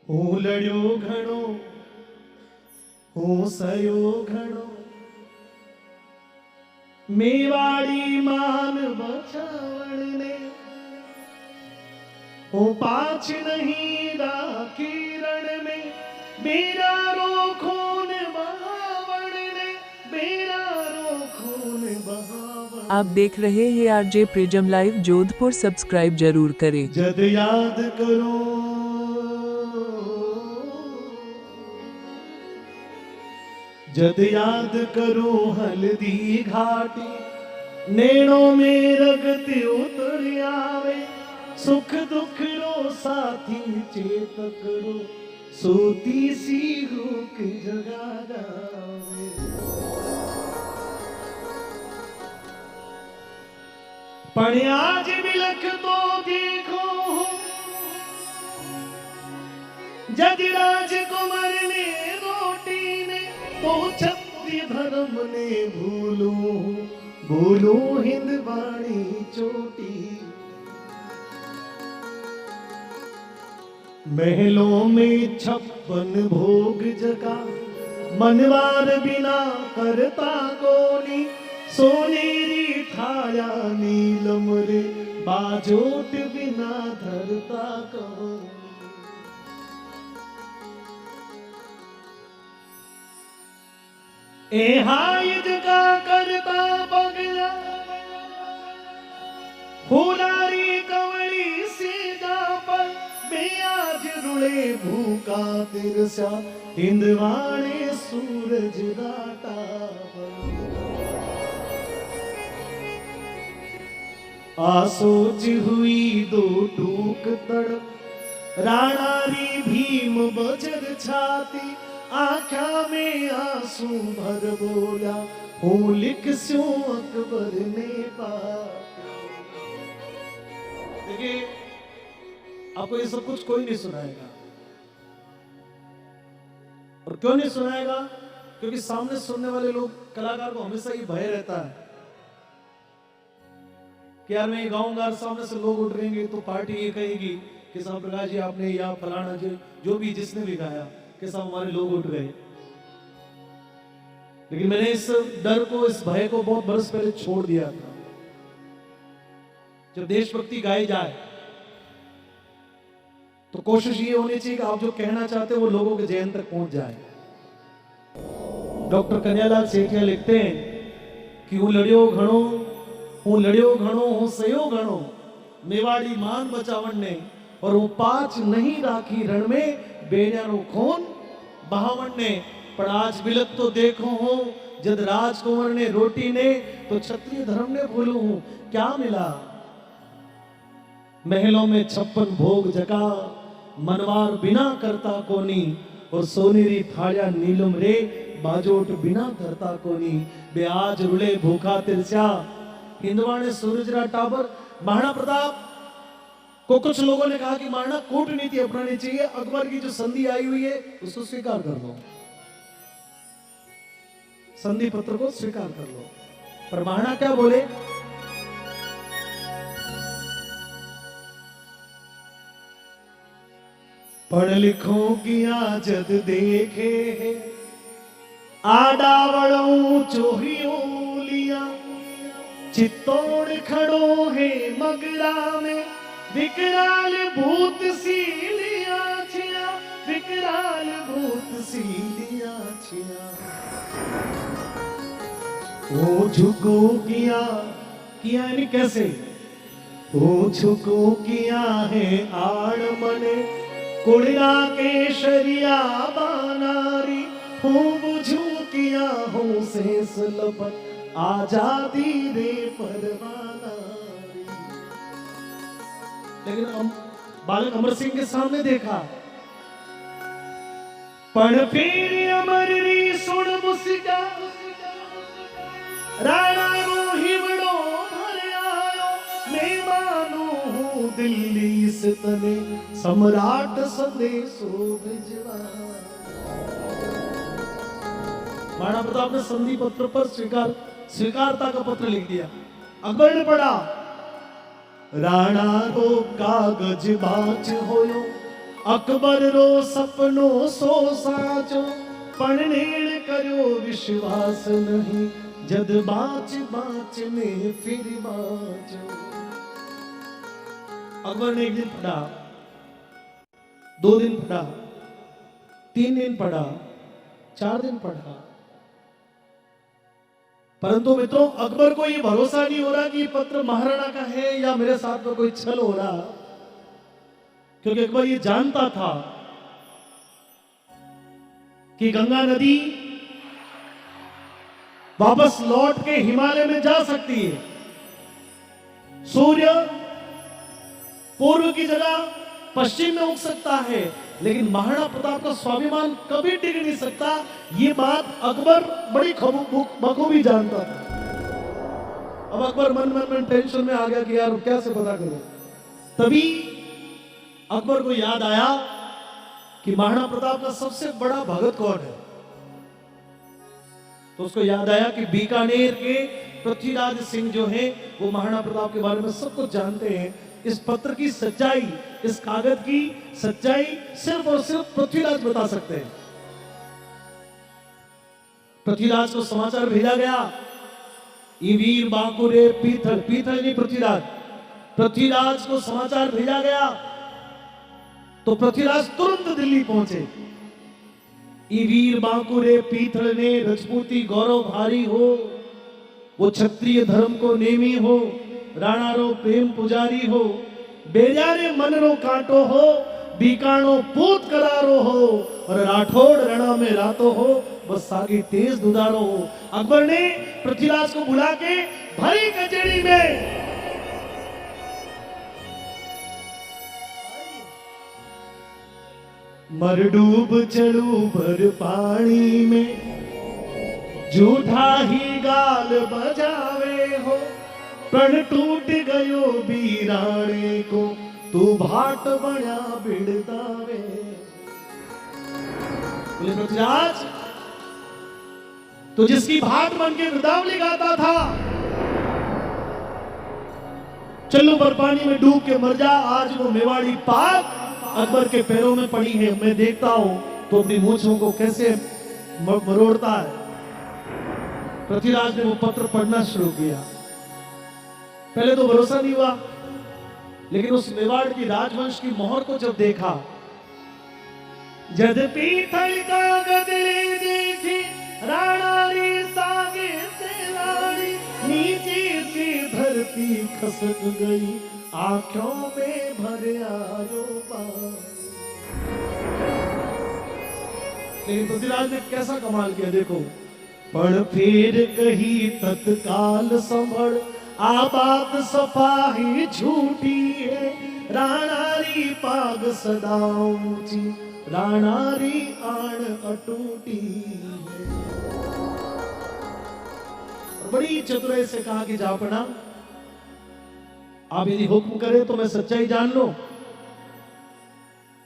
હું લડ્યો ઘણો, હું સયો ઘણો, મેવાડી માન બચાવણ ને હું પાછ નહીં રાખી રણ में मेरा रो खून बहावण ने मेरा रो खून बहावण। आप देख रहे हैं RJ prism live Jodhpur. Subscribe जरूर करें। जद याद करो जद याद करो हल्दी घाटी नैनों में रगत उतर आवे सुख दुख रो साथी चेत करो सोती सी हुक जगा जावे। पण आज विलख तो देखो जद राजकुमार ने रोटी ने तो क्षत्रिय धर्म ने भूलू भूलू हिंद वाणी चोटी। महलों में 56 भोग जगा मनवार बिना करता कोनी सोनेरी थाया नीलम रे बाजोट बिना धरता कोनी। ए हाय जगा करता पगला फुलारी कवड़ी से जा पर बेआज रुड़े भूखा तिरसा हिंदवाणे सूरज राटा आसोच हुई दो टूक तड़प राणारी भीम बजर छाती आँखा में आंसू भर बोला हूँ लिख स्यों अकबर ने पाती। देखिए आपको ये सब कुछ कोई नहीं सुनाएगा। और क्यों नहीं सुनाएगा? क्योंकि सामने सुनने वाले लोग कलाकार को हमेशा ये भय रहता है कि यार मैं ये गाऊंगा, सामने से लोग उठ रहेंगे तो पार्टी ये कहेगी कि साहब प्रकाश जी आपने या फलाना जो भी जिसने भी गाया कि साहब हमारे लोग उठ गए। लेकिन मैंने इस डर को, इस भय को बहुत बरस पहले छोड़ दिया था। जब देशभक्ति गाई जाए तो कोशिश ये होनी चाहिए कि आप जो कहना चाहते हो वो लोगों के जहन तक पहुंच जाए। डॉक्टर कन्हैयालाल सेठिया लिखते हैं कि हूँ लड़ियो घणो, हूँ लड़ियो घणो, हूँ सयो घणो, मेवाड़ी मान बचावण ने और हूँ पाछ नहीं राखी रण में बेन्यारो खून बहावण ने। पर आज बिलक तो देखो हूँ जद राजकुंवर ने रोटी ने तो क्षत्रिय धर्म ने भूलू हूँ क्या मिला। महलों में 56 भोग जगा मनवार बिना करता कोनी और सोनेरी थालिया नीलम रे बाजोट बिना धरता कोनी। बे आज रुले भूखा तिरसा हिंदवाणे सूरजरा टाबर। महाराणा प्रताप को कुछ लोगों ने कहा कि महाराणा कूटनीति अपनानी चाहिए, अकबर की जो संधि आई हुई है उसको स्वीकार कर लो, संधि पत्र को स्वीकार कर लो। पर महाराणा क्या बोले? पढ़ लिखो किया जद देखे आडावड़ों चोहियों लिया चित्तौड़ खड़ो है मगरा में विकराल भूत सी लिया छिया विकराल भूत सी लिया छिया। ओ झुको किया यानी कैसे? ओ झुको किया है आड़ मने कुड़िया के शरिया बानारी हूँ बुझू किया हूँ शेष लपट आजादी रे परवानारी। लेकिन बालक अमर सिंह के सामने देखा पण फिर अमर री सुन मुस्का राणा रो हिवड़ो भर आयो मैं मानू हूँ दिल्ली से तने सम्राट संदेशो भिजवा। महाराणा प्रताप ने संधि पत्र पर स्वीकारता का पत्र लिख दिया। अकबर ने पढ़ा राणा रो कागज बाच होयो अकबर रो सपनो सो साचो, पण नेण करो विश्वास नहीं, जद बाच बाच में फिर बाचो। अकबर ने एक दिन पढ़ा, 2 दिन पढ़ा, 3 दिन पढ़ा, 4 दिन पढ़ा, परंतु मित्रों अकबर को ये भरोसा नहीं हो रहा कि ये पत्र महाराणा का है या मेरे साथ में कोई छल हो रहा, क्योंकि अकबर ये जानता था कि गंगा नदी वापस लौट के हिमालय में जा सकती है। सूर्य पूर्व की जगह पश्चिम में उग सकता है, लेकिन महाराणा प्रताप का स्वाभिमान कभी टिक नहीं सकता। ये बात अकबर बड़ी बखूबी जानता था। अब अकबर मन में टेंशन में आ गया कि यार क्या से पता करूं। तभी अकबर को याद आया कि महाराणा प्रताप का सबसे बड़ा भगत कौन है। तो उसको याद आया कि बीकानेर के पृथ्वीराज सिंह जो हैं वो महाराणा प्रताप के बारे में सब कुछ जानते हैं। इस पत्र की सच्चाई, इस कागज की सच्चाई सिर्फ और सिर्फ पृथ्वीराज बता सकते हैं। पृथ्वीराज को समाचार भेजा गया, वीर बांकुरे पीथल, पीथल नहीं पृथ्वीराज, पृथ्वीराज को समाचार भेजा गया। तो पृथ्वीराज तुरंत दिल्ली पहुंचे। वीर बांकुरे पीथल ने रजपूती गौरव भारी हो, वो क्षत्रिय धर्म को नेमी हो, राणा रो प्रेम पुजारी हो, बेजारे मन रो कांटो हो, बीकाणो पूत करारो हो, और राठौड़ रणा में रातो हो, बस सागी तेज दुधारो हो। अकबर ने पृथ्वीराज को बुला के भरी कचेरी में मर डूब चढ़ू भर पानी में, झूठा ही गाल बजावे हो, प्रण टूट गयो बीराणे को, तू भाट बना बिड़दावे। बोले पृथ्वीराज, तो जिसकी भाट बन के वृंदावली गाता था, चलो पर पानी में डूब के मर जा, आज वो मेवाड़ी पाक अकबर के पैरों में पड़ी है। मैं देखता हूं तो अपनी मूंछों को कैसे मरोड़ता है। पृथ्वीराज ने वो पत्र पढ़ना शुरू किया। पहले तो भरोसा नहीं हुआ, लेकिन उस मेवाड़ की राजवंश की मोहर को जब देखा, जद पीथल कागज ले देखी, राणा रे सागे से रानी, नीचे से धरती खसक गई, आंखों में भर आयो पानी। लेकिन पृथ्वीराज ने कैसा कमाल किया देखो। पण फिर कही तत्काल संभल, आ बात सफाही झूठी है, राणारी पाग सदा ऊंची, राणारी आण अटूटी है। बड़ी चतुराई से कहा कि जापना, आप यदि हुक्म करें तो मैं सच्चाई जान लो।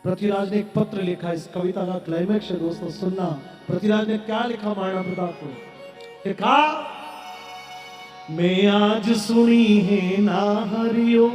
पृथ्वीराज ने एक पत्र लिखा। इस कविता का क्लाइमैक्स है दोस्तों, सुनना। पृथ्वीराज ने क्या लिखा महाराणा प्रताप को? लिखा, मैं आज सुनी है ना हरियो,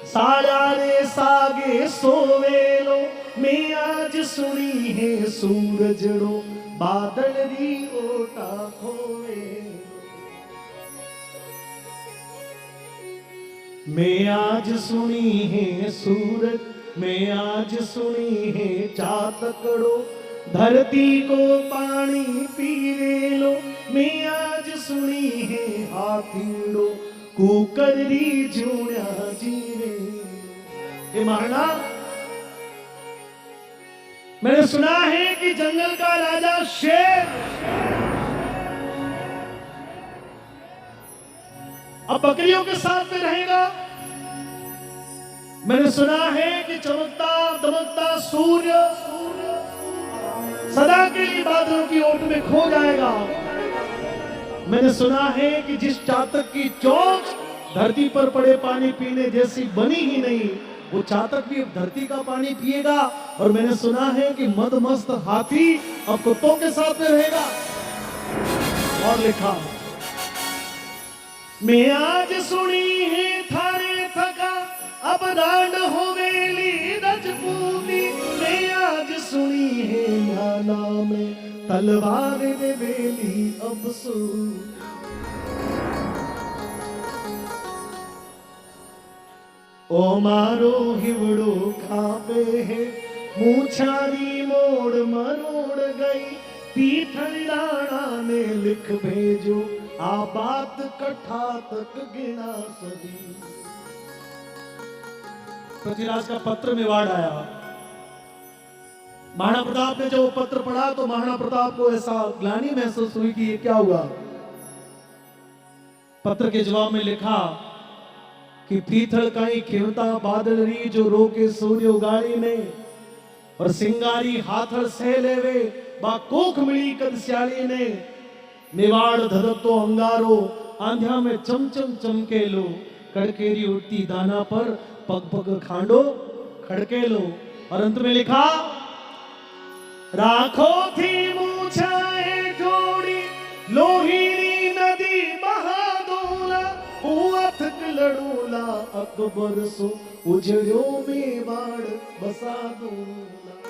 साया रे सागे सोवेलो, मैं आज सुनी है सूरजड़ो, बादल री ओटा खोवे। मैं आज सुनी है सूरज, मैं आज सुनी है चातकड़ो, धरती को पानी पीवे लो, मैं आज सुनी है हाथीड़ो, कुकरी जूड़ा जीवे। ये महाराणा, मैंने सुना है कि जंगल का राजा शेर अब बकरियों के साथ में रहेगा। मैंने सुना है कि चमकता दमकता सूर्य सदा के लिए बादलों की ओट में खो जाएगा। मैंने सुना है कि जिस चातक की चोंच धरती पर पड़े पानी पीने जैसी बनी ही नहीं, वो चातक भी अब धरती का पानी पिएगा। और मैंने सुना है कि मदमस्त हाथी अब कुत्तों के साथ में रहेगा। और लिखा, मैं आज सुनी है थारे थका, अब राण होवेली रजपूती, है न्याना में तलवार ने वेली अबसू। ओ मारो हिवड़ो खापे है मूछारी मोड़ मरोड़ गई पीठलाना ने लिख भेजो आ बात कथा तक गिना सभी। पृथ्वीराज का पत्र मेवाड़ आया। महाराणा प्रताप ने जब पत्र पढ़ा तो महाराणा प्रताप को ऐसा ग्लानि महसूस हुई कि ये क्या हुआ। पत्र के जवाब में लिखा कि पीथल काई खिवता बादल री जो रोके सूर्य उगाड़ी ने और सिंगारी हाथल से लेवे बा कोख मिली कद स्याली ने मेवाड़ धरतो अंगारो आंध्या में चमचम चमके लो कड़केरी उठती दाना पर पग पग खांडो खड़के लो। और अंत में लिखा राखो थी मूछाए जोड़ी लोहिनी नदी बहादोला हुआथक लड़ूला अकबर सो उजड़ो मेवाड़ बसा दूला।